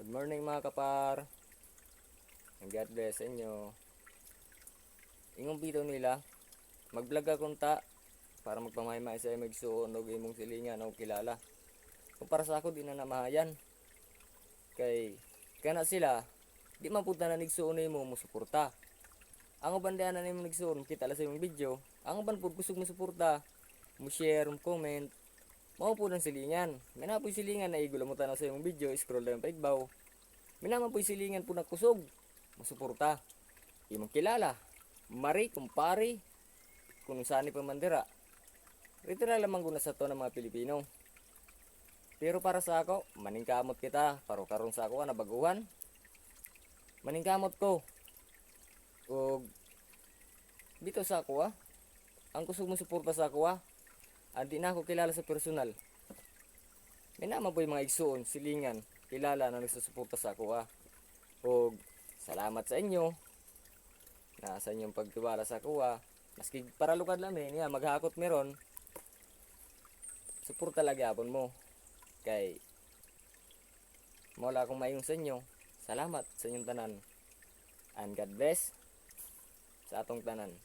Good morning mga kapar. God bless sa inyo. Ingong bitaw nila, mag-vlog akong ta para magpamaymay sa magsuon og imong silingan o kilala. Kung para sa ako di na namahayan. Kay kana sila, di man pud na nigsuon nimo mo suporta. Ang uban diyan na nimo nigsuon kita la sa imong video. Ang uban pud kusog mo suporta, mo share, mo comment. Mao po ng silingan. May na po silingan na igulo mo tanaw sa imong video, scroll down pa igbaw. May naman po silingan po nagkusog. Masuporta. Imong kilala. Mari, kumpari. Kung saan ni pamandira. Literal lamang guna sa to ng mga Pilipino. Pero para sa ako, maningkamot kita. Paro karon sa ako na baguhan. Maningkamot ko. O dito sa ako ang kusog mo suporta sa ako Andi na ako kilala sa personal. May naman po yung mga igsuon, silingan, kilala na nagsusuporta sa ako O salamat sa inyo. Na sa inyong pagtiwala sa ako Maski para lukad lamin, maghakot meron. Suporta lagi apon mo. Kay mula akong mayong sa inyo. Salamat sa inyong tanan. And God bless sa atong tanan.